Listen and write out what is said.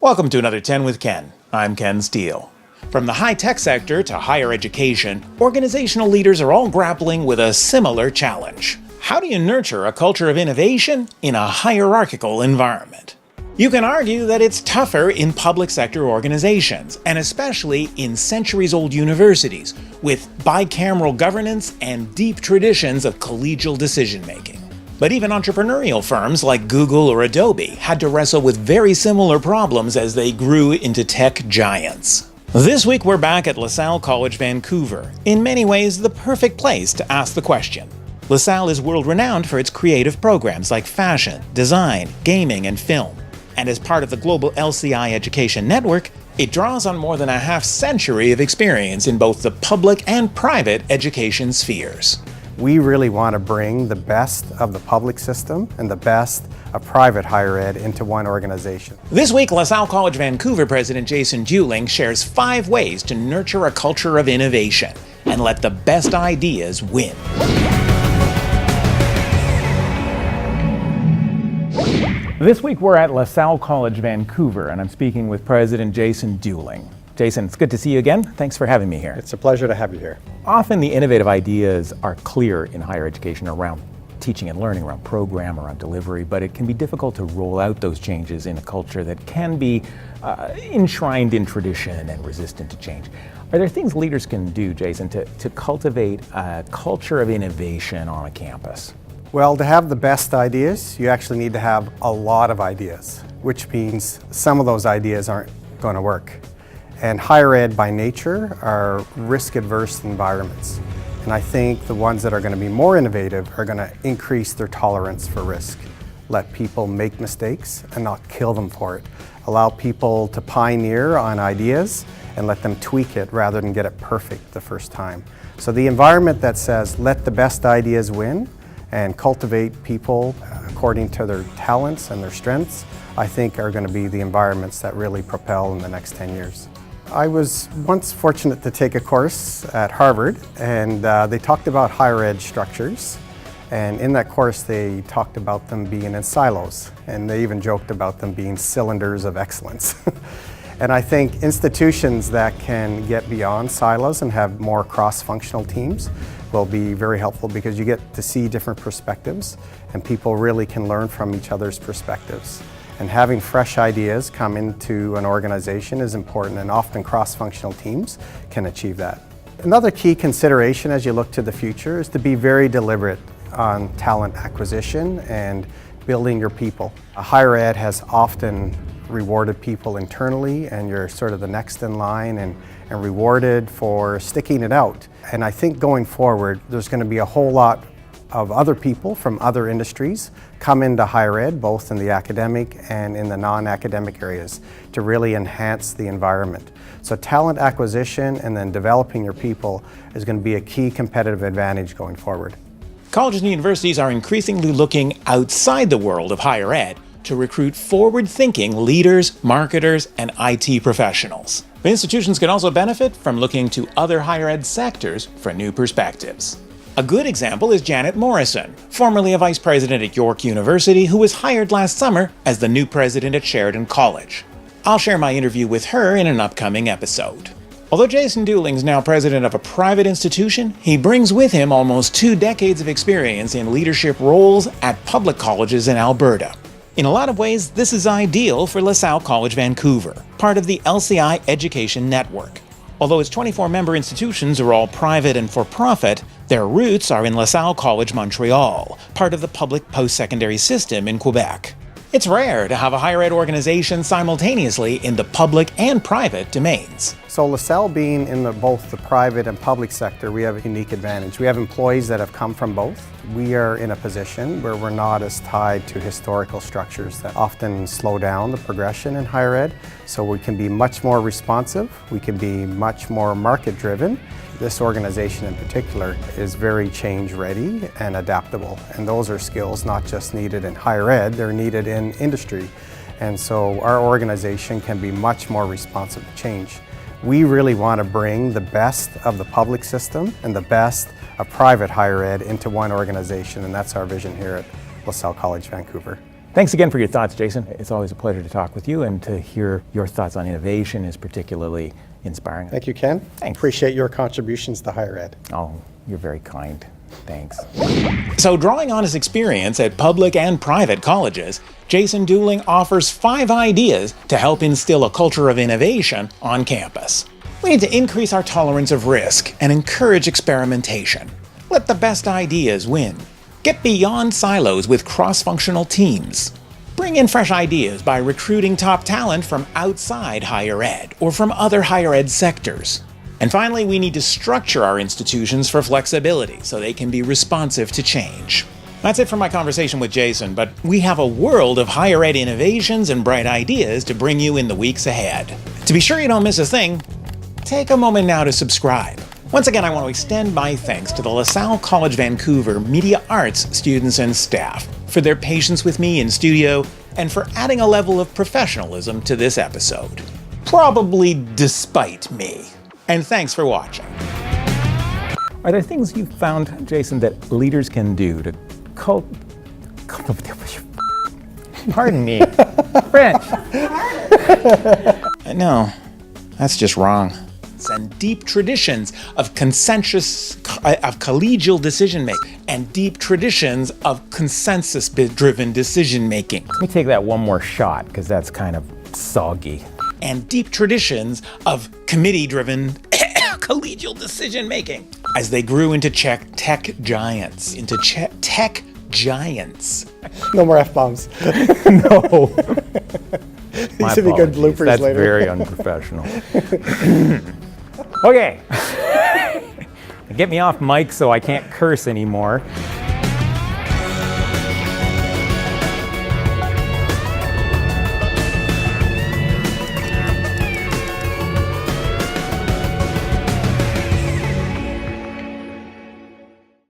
Welcome to another 10 with Ken. I'm Ken Steele. From the high-tech sector to higher education, organizational leaders are all grappling with a similar challenge. How do you nurture a culture of innovation in a hierarchical environment? You can argue that it's tougher in public sector organizations, and especially in centuries-old universities, with bicameral governance and deep traditions of collegial decision-making. But even entrepreneurial firms like Google or Adobe had to wrestle with very similar problems as they grew into tech giants. This week we're back at LaSalle College Vancouver, in many ways the perfect place to ask the question. LaSalle is world-renowned for its creative programs like fashion, design, gaming, and film. And as part of the global LCI education network, it draws on more than a half-century of experience in both the public and private education spheres. We really want to bring the best of the public system and the best of private higher ed into one organization. This week, LaSalle College Vancouver President Jason Dewling shares 5 ways to nurture a culture of innovation and let the best ideas win. This week we're at LaSalle College Vancouver, and I'm speaking with President Jason Dewling. Jason, it's good to see you again. Thanks for having me here. It's a pleasure to have you here. Often the innovative ideas are clear in higher education around teaching and learning, around program, around delivery, but it can be difficult to roll out those changes in a culture that can be enshrined in tradition and resistant to change. Are there things leaders can do, Jason, to cultivate a culture of innovation on a campus? Well, to have the best ideas, you actually need to have a lot of ideas, which means some of those ideas aren't going to work. And higher ed by nature are risk-averse environments. And I think the ones that are going to be more innovative are going to increase their tolerance for risk. Let people make mistakes and not kill them for it. Allow people to pioneer on ideas and let them tweak it rather than get it perfect the first time. So the environment that says, let the best ideas win and cultivate people according to their talents and their strengths, I think are going to be the environments that really propel in the next 10 years. I was once fortunate to take a course at Harvard, and they talked about higher ed structures. And in that course, they talked about them being in silos, and they even joked about them being cylinders of excellence. And I think institutions that can get beyond silos and have more cross-functional teams will be very helpful because you get to see different perspectives, and people really can learn from each other's perspectives. And having fresh ideas come into an organization is important, and often cross-functional teams can achieve that. Another key consideration as you look to the future is to be very deliberate on talent acquisition and building your people. Higher ed has often rewarded people internally, and you're sort of the next in line and rewarded for sticking it out. And I think going forward, there's going to be a whole lot of other people from other industries come into higher ed, both in the academic and in the non-academic areas, to really enhance the environment. So talent acquisition and then developing your people is going to be a key competitive advantage going forward. Colleges and universities are increasingly looking outside the world of higher ed to recruit forward-thinking leaders, marketers, and IT professionals. But institutions can also benefit from looking to other higher ed sectors for new perspectives. A good example is Janet Morrison, formerly a vice president at York University, who was hired last summer as the new president at Sheridan College. I'll share my interview with her in an upcoming episode. Although Jason Dewling is now president of a private institution, he brings with him almost 2 decades of experience in leadership roles at public colleges in Alberta. In a lot of ways, this is ideal for LaSalle College Vancouver, part of the LCI education network. Although its 24 member institutions are all private and for-profit, their roots are in LaSalle College Montreal, part of the public post-secondary system in Quebec. It's rare to have a higher ed organization simultaneously in the public and private domains. So LaSalle being in both the private and public sector, we have a unique advantage. We have employees that have come from both. We are in a position where we're not as tied to historical structures that often slow down the progression in higher ed. So we can be much more responsive, we can be much more market-driven. This organization in particular is very change-ready and adaptable, and those are skills not just needed in higher ed, they're needed in industry. And so our organization can be much more responsive to change. We really want to bring the best of the public system and the best of private higher ed into one organization, and that's our vision here at LaSalle College Vancouver. Thanks again for your thoughts, Jason. It's always a pleasure to talk with you, and to hear your thoughts on innovation is particularly inspiring. Thank you, Ken. Thanks. Appreciate your contributions to higher ed. Oh, you're very kind. Thanks. So, drawing on his experience at public and private colleges, Jason Dewling offers 5 ideas to help instill a culture of innovation on campus. We need to increase our tolerance of risk and encourage experimentation. Let the best ideas win. Get beyond silos with cross-functional teams. Bring in fresh ideas by recruiting top talent from outside higher ed or from other higher ed sectors. And finally, we need to structure our institutions for flexibility so they can be responsive to change. That's it for my conversation with Jason, but we have a world of higher ed innovations and bright ideas to bring you in the weeks ahead. To be sure you don't miss a thing, take a moment now to subscribe. Once again, I want to extend my thanks to the LaSalle College Vancouver Media Arts students and staff for their patience with me in studio and for adding a level of professionalism to this episode. Probably despite me. And thanks for watching. Are there things you've found, Jason, that leaders can do to Pardon me. French. No, that's just wrong. And deep traditions of collegial decision-making, and deep traditions of consensus-driven decision-making. Let me take that one more shot, because that's kind of soggy. And deep traditions of committee-driven collegial decision-making, as they grew into tech giants. No more F-bombs. No. These would be good bloopers That's later. very unprofessional. Okay. Get me off mic so I can't curse anymore.